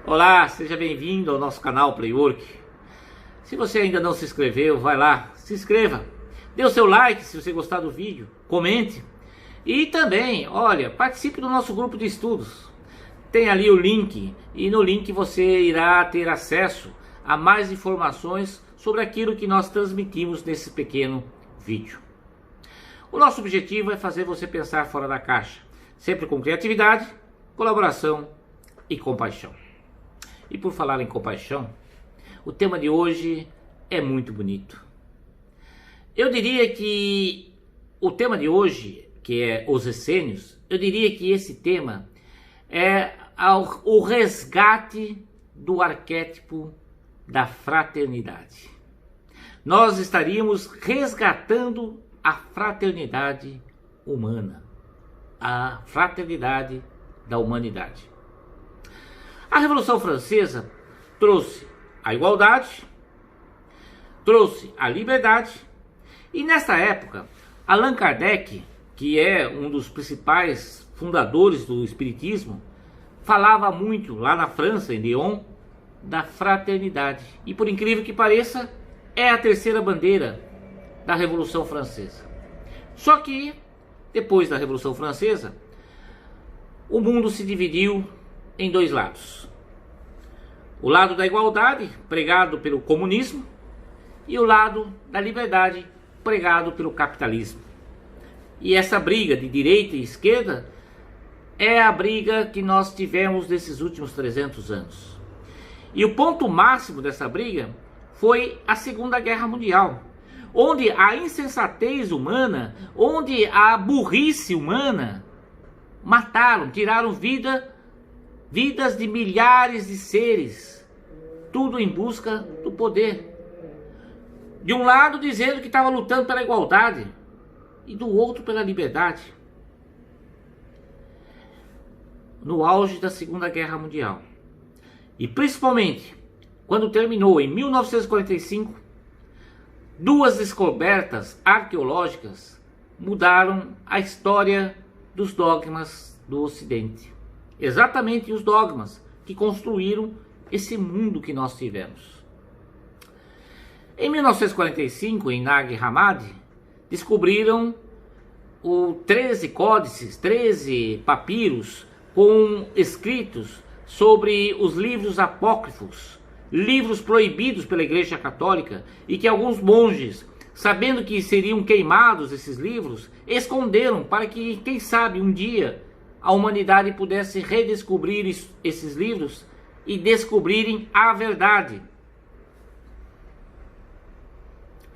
Olá, seja bem-vindo ao nosso canal Playwork. Se você ainda não se inscreveu, vai lá, se inscreva. Dê o seu like se você gostar do vídeo, comente. E também, olha, participe do nosso grupo de estudos. Tem ali o link e no link você irá ter acesso a mais informações sobre aquilo que nós transmitimos nesse pequeno vídeo. O nosso objetivo é fazer você pensar fora da caixa, sempre com criatividade, colaboração e compaixão. E por falar em compaixão, o tema de hoje é muito bonito. Eu diria que o tema de hoje, que é os essênios, eu diria que esse tema é o resgate do arquétipo da fraternidade. Nós estaríamos resgatando a fraternidade humana, a fraternidade da humanidade. A Revolução Francesa trouxe a igualdade, trouxe a liberdade, e nesta época, Allan Kardec, que é um dos principais fundadores do Espiritismo, falava muito lá na França, em Lyon, da fraternidade. E por incrível que pareça, é a terceira bandeira da Revolução Francesa. Só que, depois da Revolução Francesa, o mundo se dividiu em dois lados. O lado da igualdade, pregado pelo comunismo, e o lado da liberdade, pregado pelo capitalismo. E essa briga de direita e esquerda é a briga que nós tivemos nesses últimos 300 anos. E o ponto máximo dessa briga foi a Segunda Guerra Mundial, onde a insensatez humana, onde a burrice humana mataram, tiraram vidas de milhares de seres, tudo em busca do poder. De um lado dizendo que estava lutando pela igualdade, e do outro pela liberdade. No auge da Segunda Guerra Mundial, e principalmente quando terminou em 1945, duas descobertas arqueológicas mudaram a história dos dogmas do Ocidente. Exatamente os dogmas que construíram esse mundo que nós tivemos. Em 1945, em Nag Hammadi, descobriram 13 códices, 13 papiros com escritos sobre os livros apócrifos, livros proibidos pela Igreja Católica, e que alguns monges, sabendo que seriam queimados esses livros, esconderam para que, quem sabe, um dia a humanidade pudesse redescobrir esses livros e descobrirem a verdade.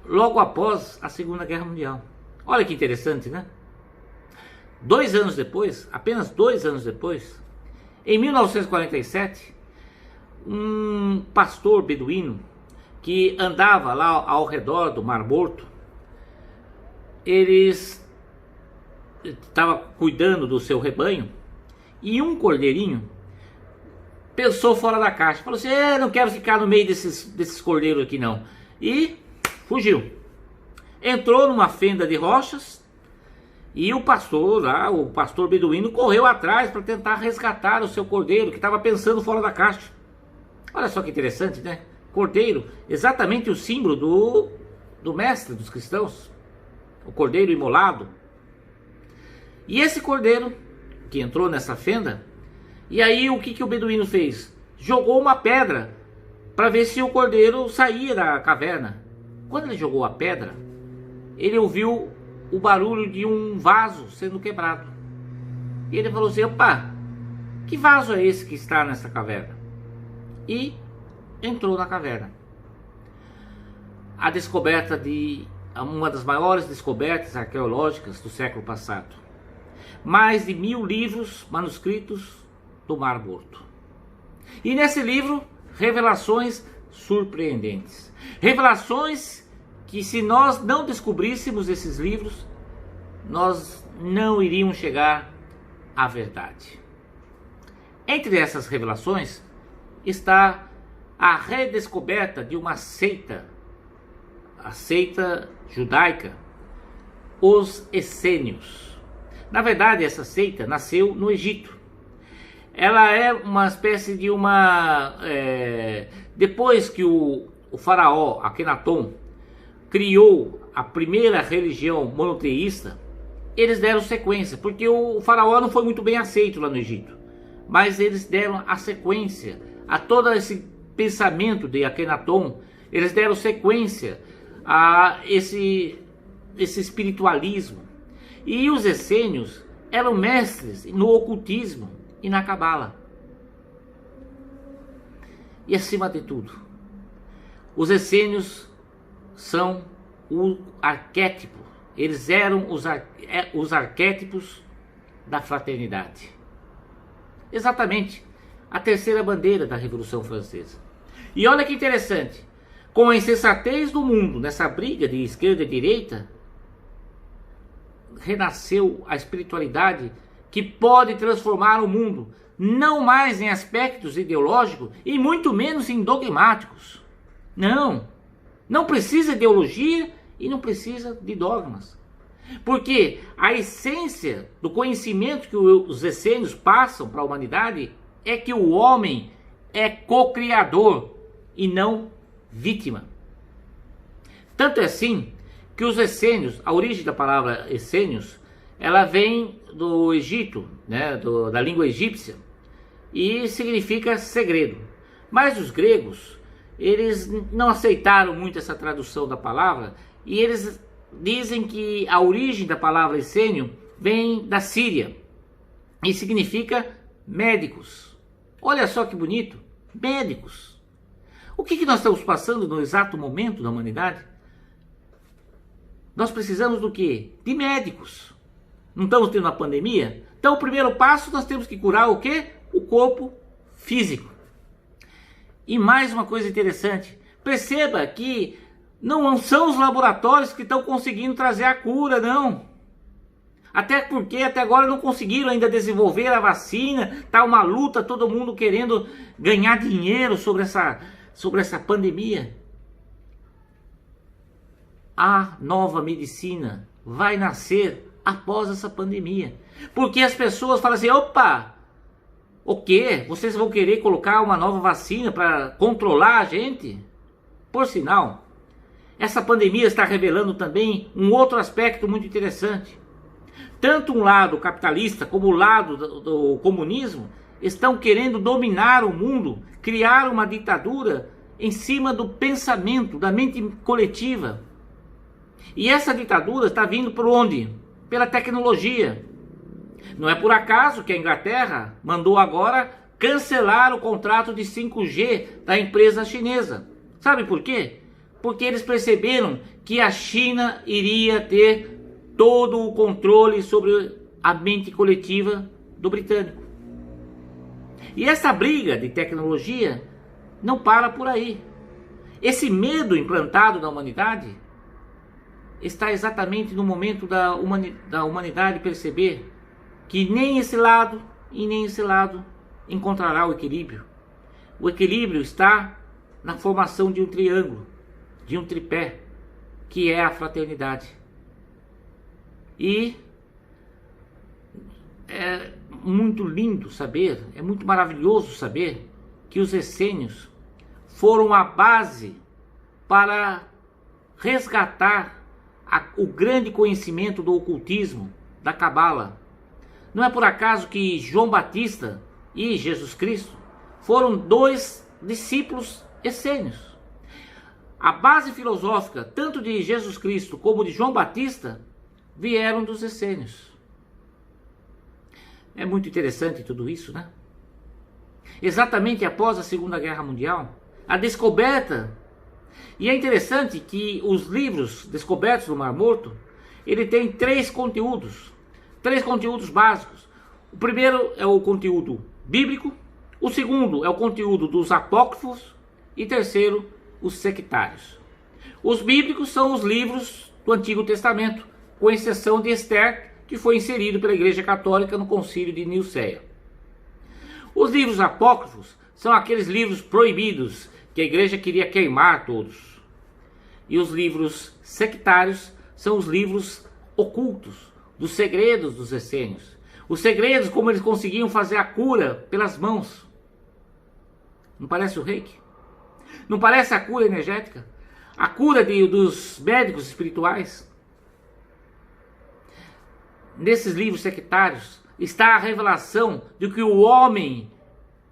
Logo após a Segunda Guerra Mundial. Olha que interessante, né? 2 anos depois, apenas 2 anos depois, em 1947, um pastor beduíno que andava lá ao redor do Mar Morto, eles estava cuidando do seu rebanho, e um cordeirinho pensou fora da caixa, falou assim: não quero ficar no meio desses cordeiros aqui não, e fugiu. Entrou numa fenda de rochas, e o pastor beduíno correu atrás para tentar resgatar o seu cordeiro, que estava pensando fora da caixa. Olha só que interessante, né? Cordeiro, exatamente o símbolo do mestre dos cristãos, o cordeiro imolado. E esse cordeiro que entrou nessa fenda, e aí o que o beduíno fez? Jogou uma pedra para ver se o cordeiro saía da caverna. Quando ele jogou a pedra, ele ouviu o barulho de um vaso sendo quebrado. E ele falou assim: opa, que vaso é esse que está nessa caverna? E entrou na caverna. A descoberta de uma das maiores descobertas arqueológicas do século passado. Mais de 1000 livros manuscritos do Mar Morto. E nesse livro, revelações surpreendentes. Revelações que, se nós não descobríssemos esses livros, nós não iríamos chegar à verdade. Entre essas revelações está a redescoberta de uma seita, a seita judaica, os essênios. Na verdade, essa seita nasceu no Egito. ela é uma espécie de uma... depois que o faraó Akenaton criou a primeira religião monoteísta, eles deram sequência, porque o faraó não foi muito bem aceito lá no Egito, mas eles deram a sequência a todo esse pensamento de Akenaton, eles deram sequência a esse espiritualismo. E os essênios eram mestres no ocultismo e na cabala. E acima de tudo, os essênios são o arquétipo, eles eram os arquétipos da fraternidade. Exatamente a terceira bandeira da Revolução Francesa. E olha que interessante, com a insensatez do mundo nessa briga de esquerda e direita, renasceu a espiritualidade que pode transformar o mundo, não mais em aspectos ideológicos e muito menos em dogmáticos. Não precisa de ideologia e não precisa de dogmas. Porque a essência do conhecimento que os essênios passam para a humanidade é que o homem é co-criador e não vítima. Tanto é assim que os essênios, a origem da palavra essênios, ela vem do Egito, né, da língua egípcia, e significa segredo. Mas os gregos, eles não aceitaram muito essa tradução da palavra, e eles dizem que a origem da palavra essênio vem da Síria, e significa médicos. Olha só que bonito, médicos. O que nós estamos passando no exato momento da humanidade? Nós precisamos do quê? De médicos. Não estamos tendo uma pandemia? Então o primeiro passo nós temos que curar o quê? O corpo físico. E mais uma coisa interessante, perceba que não são os laboratórios que estão conseguindo trazer a cura, não. Até porque até agora não conseguiram ainda desenvolver a vacina, está uma luta, todo mundo querendo ganhar dinheiro sobre essa pandemia. A nova medicina vai nascer após essa pandemia. Porque as pessoas falam assim, opa, o quê? Vocês vão querer colocar uma nova vacina para controlar a gente? Por sinal, essa pandemia está revelando também um outro aspecto muito interessante. Tanto um lado capitalista como o lado do comunismo estão querendo dominar o mundo, criar uma ditadura em cima do pensamento, da mente coletiva. E essa ditadura está vindo por onde? Pela tecnologia. Não é por acaso que a Inglaterra mandou agora cancelar o contrato de 5G da empresa chinesa. Sabe por quê? Porque eles perceberam que a China iria ter todo o controle sobre a mente coletiva do britânico. E essa briga de tecnologia não para por aí. Esse medo implantado na humanidade está exatamente no momento da humanidade perceber que nem esse lado e nem esse lado encontrará o equilíbrio. O equilíbrio está na formação de um triângulo, de um tripé, que é a fraternidade. E é muito lindo saber, é muito maravilhoso saber que os essênios foram a base para resgatar o grande conhecimento do ocultismo, da cabala. Não é por acaso que João Batista e Jesus Cristo foram dois discípulos essênios. A base filosófica, tanto de Jesus Cristo como de João Batista, vieram dos essênios. É muito interessante tudo isso, né? Exatamente após a Segunda Guerra Mundial, a descoberta. E é interessante que os livros descobertos no Mar Morto, ele tem três conteúdos básicos. O primeiro é o conteúdo bíblico, o segundo é o conteúdo dos apócrifos e terceiro, os sectários. Os bíblicos são os livros do Antigo Testamento, com exceção de Esther, que foi inserido pela Igreja Católica no Concílio de Nicéia. Os livros apócrifos são aqueles livros proibidos que a Igreja queria queimar todos. E os livros sectários são os livros ocultos, dos segredos dos essênios. Os segredos, como eles conseguiam fazer a cura pelas mãos. Não parece o reiki? Não parece a cura energética? A cura dos médicos espirituais? Nesses livros sectários está a revelação de que o homem,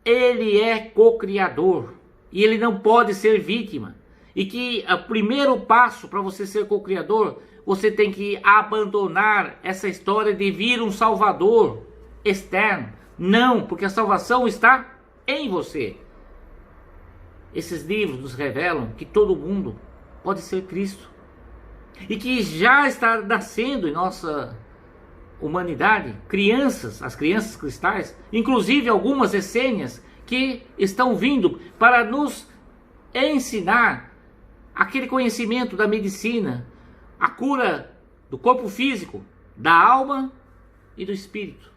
ele é co-criador e ele não pode ser vítima. E que o primeiro passo para você ser co-criador, você tem que abandonar essa história de vir um salvador externo. Não, porque a salvação está em você. Esses livros nos revelam que todo mundo pode ser Cristo. E que já está nascendo em nossa humanidade crianças, as crianças cristais, inclusive algumas essênias que estão vindo para nos ensinar aquele conhecimento da medicina, a cura do corpo físico, da alma e do espírito.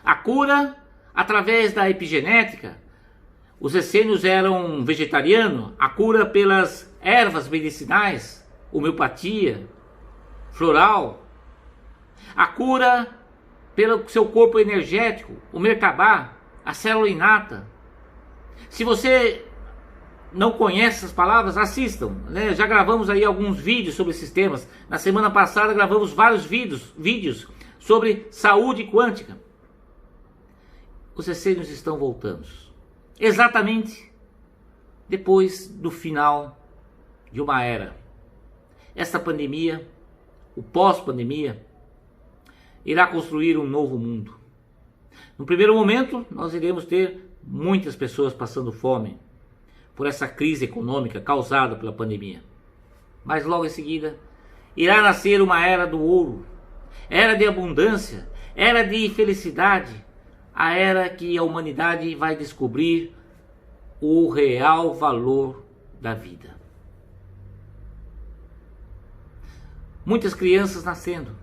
A cura através da epigenética. Os essênios eram vegetarianos, a cura pelas ervas medicinais, homeopatia, floral. A cura pelo seu corpo energético, o Merkabah, a célula inata. Se você não conhece essas palavras, assistam, né? Já gravamos aí alguns vídeos sobre esses temas. Na semana passada gravamos vários vídeos sobre saúde quântica. Os essênios estão voltando. Exatamente depois do final de uma era. Essa pandemia, o pós-pandemia, irá construir um novo mundo. No primeiro momento, nós iremos ter muitas pessoas passando fome por essa crise econômica causada pela pandemia. Mas logo em seguida, irá nascer uma era do ouro, era de abundância, era de felicidade, a era que a humanidade vai descobrir o real valor da vida. Muitas crianças nascendo,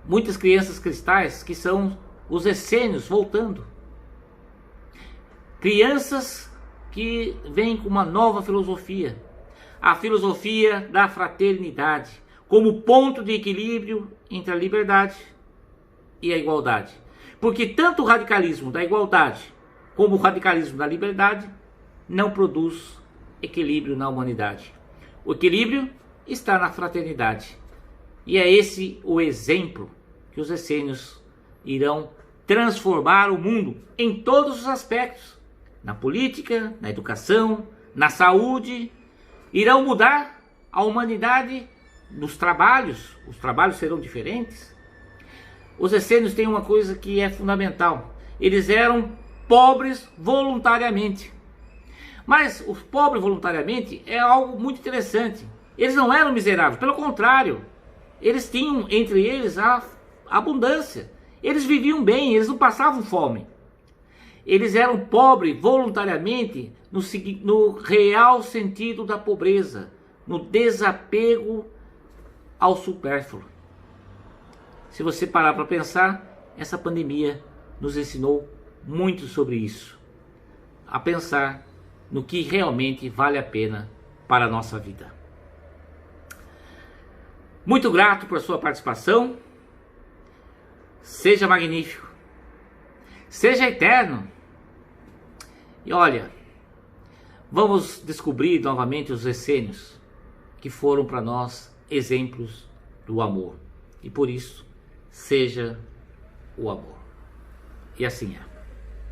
muitas crianças cristais que são os essênios voltando. Crianças que vêm com uma nova filosofia, a filosofia da fraternidade, como ponto de equilíbrio entre a liberdade e a igualdade. Porque tanto o radicalismo da igualdade como o radicalismo da liberdade não produz equilíbrio na humanidade. O equilíbrio está na fraternidade. E é esse o exemplo que os essênios irão transformar o mundo em todos os aspectos. Na política, na educação, na saúde. Irão mudar a humanidade nos trabalhos. Os trabalhos serão diferentes. Os essênios têm uma coisa que é fundamental. Eles eram pobres voluntariamente. Mas os pobres voluntariamente é algo muito interessante. Eles não eram miseráveis, pelo contrário. Eles tinham entre eles a abundância. Eles viviam bem, eles não passavam fome. Eles eram pobres voluntariamente no real sentido da pobreza, no desapego ao supérfluo. Se você parar para pensar, essa pandemia nos ensinou muito sobre isso. A pensar no que realmente vale a pena para a nossa vida. Muito grato por sua participação. Seja magnífico. Seja eterno. E olha, vamos descobrir novamente os essênios que foram para nós exemplos do amor. E por isso, seja o amor. E assim é.